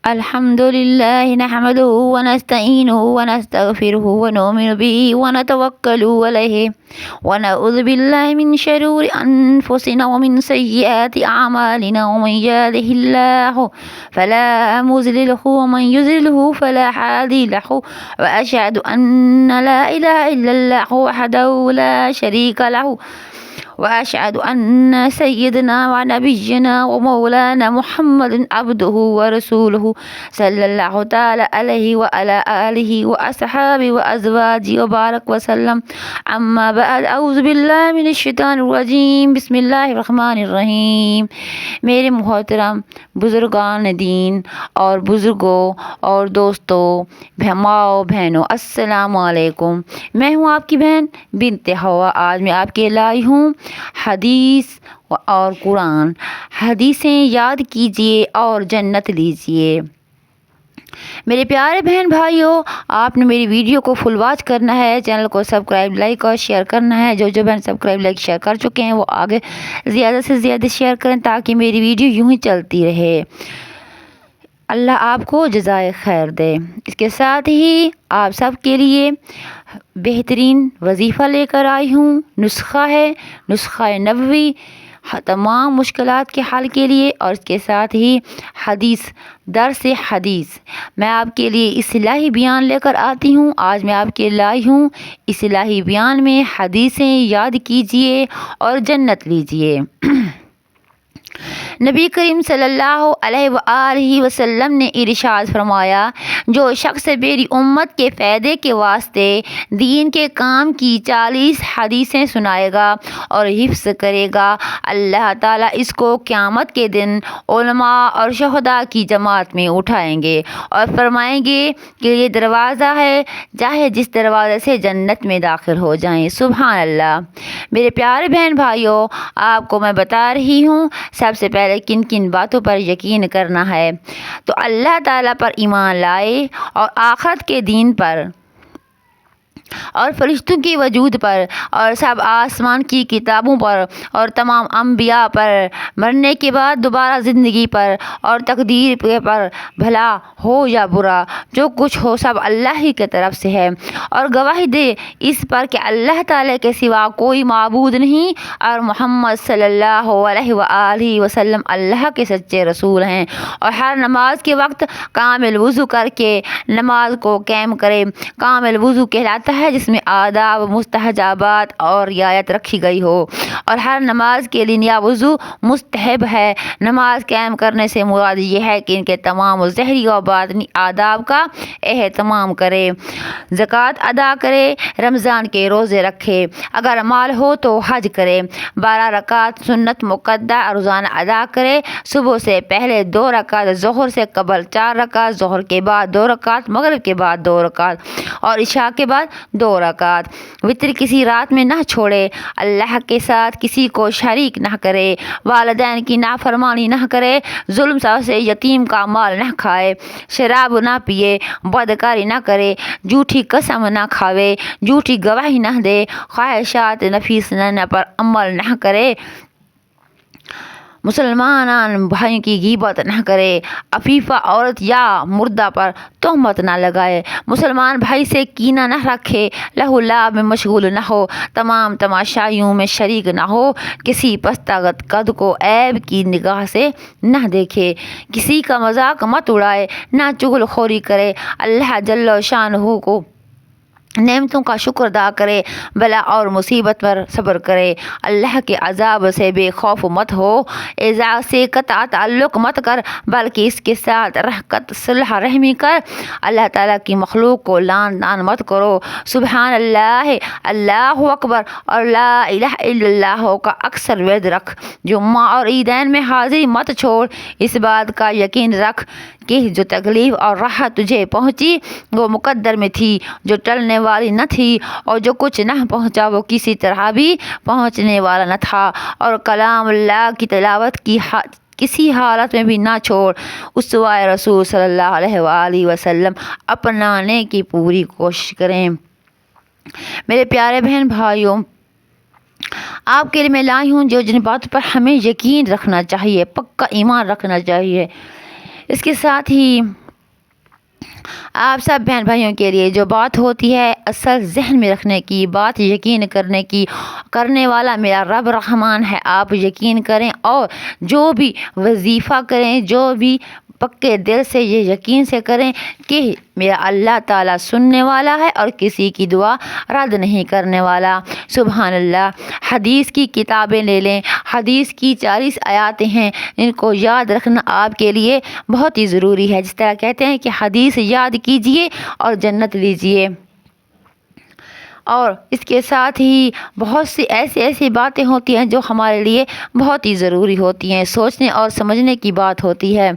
الحمد لله نحمده ونستعينه ونستغفره ونؤمن به ونتوكل عليه ونعوذ بالله من شرور أنفسنا ومن سيئات أعمالنا ومن يهده الله فلا مضل له ومن يضلل فلا هادي له وأشهد أن لا إله إلا الله وحده لا شريك له وأشهد أن سيدنا ونبينا ومولانا محمد عبده ورسوله صلى الله تعالى عليه وعلى آله وأصحابه وأزواجه وبارك وسلم أما بعد أعوذ بالله من الشیطان الرجیم بسم اللہ الرحمن الرحیم۔ میرے محترم بزرگان دین اور بزرگوں اور دوستوں، ماؤں بہنوں، السلام علیکم۔ میں ہوں آپ کی بہن بنت ہوا۔ آج میں آپ کے لائی ہوں حدیث اور قرآن۔ حدیثیں یاد کیجئے اور جنت لیجئے۔ میرے پیارے بہن بھائیوں، آپ نے میری ویڈیو کو فل واچ کرنا ہے، چینل کو سبسکرائب، لائک اور شیئر کرنا ہے۔ جو بہن سبسکرائب، لائک، شیئر کر چکے ہیں وہ آگے زیادہ سے زیادہ شیئر کریں تاکہ میری ویڈیو یوں ہی چلتی رہے۔ اللہ آپ کو جزائے خیر دے۔ اس کے ساتھ ہی آپ سب کے لیے بہترین وظیفہ لے کر آئی ہوں۔ نسخہ ہے، نسخہ نبوی، تمام مشکلات کے حل کے لیے، اور اس کے ساتھ ہی حدیث، درس حدیث۔ میں آپ کے لیے اصلاحی بیان لے کر آتی ہوں۔ آج میں آپ کے لائی ہوں اصلاحی بیان میں حدیثیں یاد کیجئے اور جنت لیجئے۔ نبی کریم صلی اللہ علیہ وآلہ وسلم نے ارشاد فرمایا، جو شخص میری امت کے فائدے کے واسطے دین کے کام کی 40 حدیثیں سنائے گا اور حفظ کرے گا، اللہ تعالیٰ اس کو قیامت کے دن علماء اور شہداء کی جماعت میں اٹھائیں گے اور فرمائیں گے کہ یہ دروازہ ہے، چاہے جس دروازے سے جنت میں داخل ہو جائیں۔ سبحان اللہ۔ میرے پیارے بہن بھائیوں، آپ کو میں بتا رہی ہوں سب سے پہلے کن کن باتوں پر یقین کرنا ہے۔ تو اللہ تعالیٰ پر ایمان لائے اور آخرت کے دین پر اور فرشتوں کے وجود پر اور سب آسمان کی کتابوں پر اور تمام انبیاء پر، مرنے کے بعد دوبارہ زندگی پر اور تقدیر پر، بھلا ہو یا برا جو کچھ ہو سب اللہ ہی کی طرف سے ہے، اور گواہی دے اس پر کہ اللہ تعالیٰ کے سوا کوئی معبود نہیں اور محمد صلی اللہ علیہ وآلہ وسلم اللہ کے سچے رسول ہیں، اور ہر نماز کے وقت کامل وضو کر کے نماز کو قائم کرے۔ کامل وضو کہلاتا ہے جس میں آداب، مستحجابات اور رعایت رکھی گئی ہو، اور ہر نماز کے لیے نیا وضو مستحب ہے۔ نماز قائم کرنے سے مراد یہ ہے کہ ان کے تمام ظاہری و باطنی آداب کا اہتمام کرے، زکوٰۃ ادا کرے، رمضان کے روزے رکھے، اگر مال ہو تو حج کرے، 12 رکعت سنت مؤکدہ روزانہ ادا کرے، صبح سے پہلے 2 رکعت، ظہر سے قبل 4 رکعت، ظہر کے بعد 2 رکعت، مغرب کے بعد 2 رکعت اور عشاء کے بعد 2 رکعت۔ وتر کسی رات میں نہ چھوڑے، اللہ کے ساتھ کسی کو شریک نہ کرے، والدین کی نافرمانی نہ کرے، ظلم سے یتیم کا مال نہ کھائے، شراب نہ پیے، بدکاری نہ کرے، جھوٹی قسم نہ کھاوے، جھوٹی گواہی نہ دے، خواہشات نفس پر عمل نہ کرے، مسلمان بھائیوں کی غیبت نہ کرے، عفیفہ عورت یا مردہ پر تہمت نہ لگائے، مسلمان بھائی سے کینہ نہ رکھے، لہو لعب میں مشغول نہ ہو، تمام تماشائیوں میں شریک نہ ہو، کسی پستہ قد کو عیب کی نگاہ سے نہ دیکھے، کسی کا مذاق مت اڑائے، نہ چغل خوری کرے، اللہ جل شانہ کو نعمتوں کا شکر ادا کرے، بلا اور مصیبت پر صبر کرے، اللہ کے عذاب سے بے خوف مت ہو، اعضاء سے قطع تعلق مت کر بلکہ اس کے ساتھ صلح رحمی کر، اللہ تعالیٰ کی مخلوق کو لعن طعن مت کرو، سبحان اللہ، اللہ اکبر اور لا الہ الا اللہ کا اکثر ورد رکھ، جمعہ اور عیدین میں حاضری مت چھوڑ، اس بات کا یقین رکھ کہ جو تکلیف اور راحت تجھے پہنچی وہ مقدر میں تھی، جو ٹلنے والی نہ تھی، اور جو کچھ نہ پہنچا وہ کسی طرح بھی پہنچنے والا نہ تھا، اور کلام اللہ کی تلاوت کی کسی حالت میں بھی نہ چھوڑ، اسوہ رسول صلی اللہ علیہ وآلہ وسلم اپنانے کی پوری کوشش کریں۔ میرے پیارے بہن بھائیوں، آپ کے لیے میں لائی ہوں جو جن باتوں پر ہمیں یقین رکھنا چاہیے، پکا ایمان رکھنا چاہیے۔ اس کے ساتھ ہی آپ سب بہن بھائیوں کے لیے جو بات ہوتی ہے اصل ذہن میں رکھنے کی، بات یقین کرنے کی، کرنے والا میرا رب رحمان ہے، آپ یقین کریں اور جو بھی وظیفہ کریں، جو بھی پکے دل سے یہ یقین سے کریں کہ میرا اللہ تعالیٰ سننے والا ہے اور کسی کی دعا رد نہیں کرنے والا۔ سبحان اللہ۔ حدیث کی کتابیں لے لیں، حدیث کی 40 آیاتیں ہیں، ان کو یاد رکھنا آپ کے لیے بہت ہی ضروری ہے۔ جس طرح کہتے ہیں کہ حدیث یاد کیجئے اور جنت لیجئے۔ اور اس کے ساتھ ہی بہت سی ایسی باتیں ہوتی ہیں جو ہمارے لیے بہت ہی ضروری ہوتی ہیں، سوچنے اور سمجھنے کی بات ہوتی ہے۔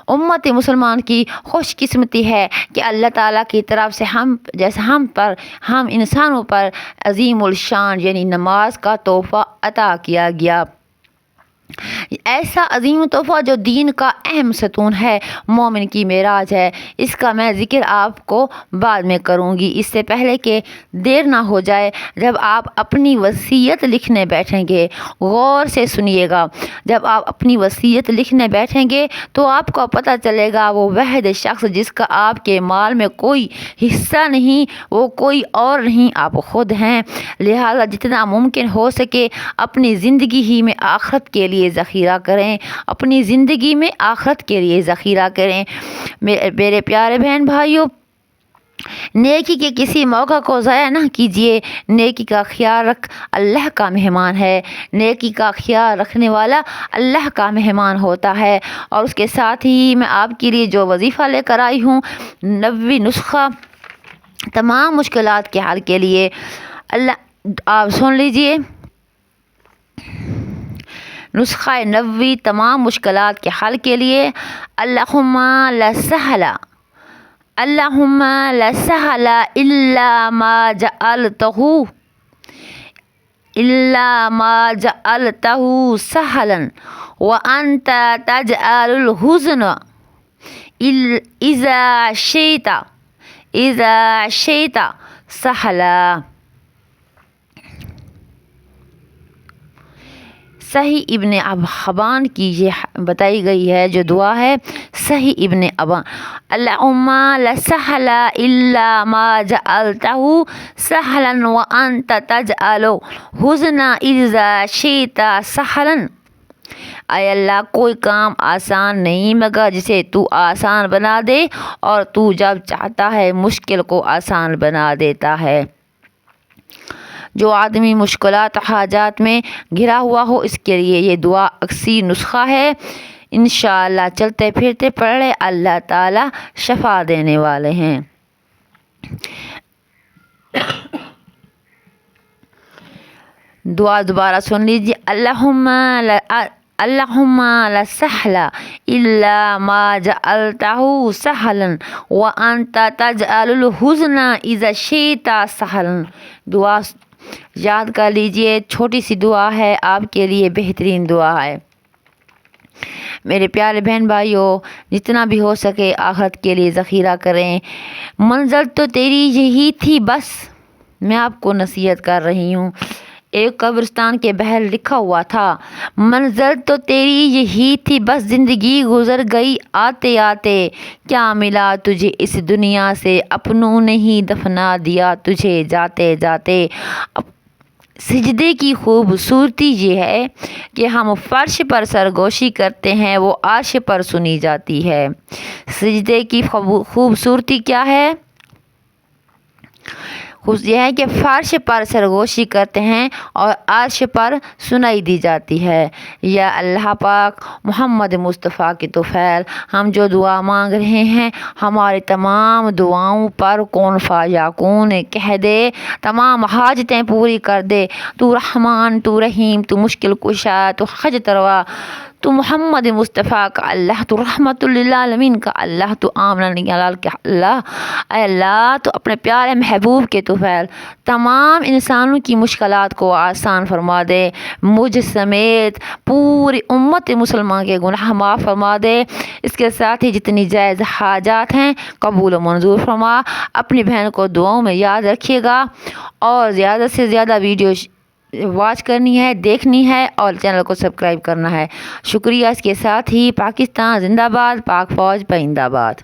امت مسلمان کی خوش قسمتی ہے کہ اللہ تعالیٰ کی طرف سے ہم انسانوں پر عظیم الشان یعنی نماز کا تحفہ عطا کیا گیا۔ ایسا عظیم تحفہ جو دین کا اہم ستون ہے، مومن کی معراج ہے۔ اس کا میں ذکر آپ کو بعد میں کروں گی، اس سے پہلے کہ دیر نہ ہو جائے۔ جب آپ اپنی وصیت لکھنے بیٹھیں گے، غور سے سنیے گا، جب آپ اپنی وصیت لکھنے بیٹھیں گے تو آپ کو پتہ چلے گا وہ واحد شخص جس کا آپ کے مال میں کوئی حصہ نہیں، وہ کوئی اور نہیں، آپ خود ہیں۔ لہذا جتنا ممکن ہو سکے اپنی زندگی ہی میں آخرت کے لیے ذخیرہ کریں، اپنی زندگی میں آخرت کے لیے ذخیرہ کریں۔ میرے پیارے بہن بھائیوں، نیکی کے کسی موقع کو ضائع نہ کیجیے۔ نیکی کا خیال اللہ کا مہمان ہے، نیکی کا خیال رکھنے والا اللہ کا مہمان ہوتا ہے۔ اور اس کے ساتھ ہی میں آپ کے لیے جو وظیفہ لے کر آئی ہوں، 90 نسخہ تمام مشکلات کے حل کے لیے، آپ سن لیجئے۔ نسخہ 90 تمام مشکلات کے حل کے لیے، اللہم لا سہل الا ما جعلتہ سہلا وانت تجعل الحزن اذا شئت سہلا۔ صحیح ابن حبان کی یہ بتائی گئی ہے جو دعا ہے، صحیح ابن حبان، اللہم لا سہل الا ما جعلتہ سہلا وانت تجعل الحزن اذا شئت سہلا۔ اے اللہ، کوئی کام آسان نہیں مگر جسے تو آسان بنا دے، اور تو جب چاہتا ہے مشکل کو آسان بنا دیتا ہے۔ جو آدمی مشکلات حاجات میں گھرا ہوا ہو، اس کے لیے یہ دعا اکثر نسخہ ہے، انشاءاللہ چلتے پھرتے پڑھ لے، اللہ تعالیٰ شفا دینے والے ہیں۔ دعا دوبارہ سن لیجیے، اللہم لا سہل الا ما جعلتہ سہلا وانت تجعل الحزن اذا شئت سہلا۔ دعا یاد کر لیجئے، چھوٹی سی دعا ہے، آپ کے لیے بہترین دعا ہے۔ میرے پیارے بہن بھائیوں، جتنا بھی ہو سکے آخرت کے لیے ذخیرہ کریں۔ منزل تو تیری یہی تھی بس، میں آپ کو نصیحت کر رہی ہوں۔ ایک قبرستان کے باہر لکھا ہوا تھا، منزل تو تیری یہی تھی بس، زندگی گزر گئی آتے آتے، کیا ملا تجھے اس دنیا سے، اپنوں نے ہی دفنا دیا تجھے جاتے جاتے۔ سجدے کی خوبصورتی یہ ہے کہ ہم فرش پر سرگوشی کرتے ہیں، وہ عرش پر سنی جاتی ہے۔ سجدے کی خوبصورتی کیا ہے؟ یہ ہے کہ فرش پر سرگوشی کرتے ہیں اور عرش پر سنائی دی جاتی ہے۔ یا اللہ پاک محمد مصطفیٰ کی توفیل، ہم جو دعا مانگ رہے ہیں ہماری تمام دعاؤں پر کون فیکون کہہ دے، تمام حاجتیں پوری کر دے۔ تو رحمان، تو رحیم، تو مشکل کشا، تو حاجت روا، تو محمد مصطفیٰ کا اللہ، تو رحمت للعالمین کا اللہ، تو آمن جلال کا اللہ۔ اے اللہ، تو اپنے پیارے محبوب کے توفیل تمام انسانوں کی مشکلات کو آسان فرما دے، مجھ سمیت پوری امت مسلمان کے گناہ معاف فرما دے۔ اس کے ساتھ ہی جتنی جائز حاجات ہیں قبول و منظور فرما۔ اپنی بہن کو دعاؤں میں یاد رکھیے گا اور زیادہ سے زیادہ ویڈیو واچ کرنی ہے، دیکھنی ہے اور چینل کو سبسکرائب کرنا ہے۔ شکریہ۔ اس کے ساتھ ہی پاکستان زندہ باد، پاک فوج پرندہ باد۔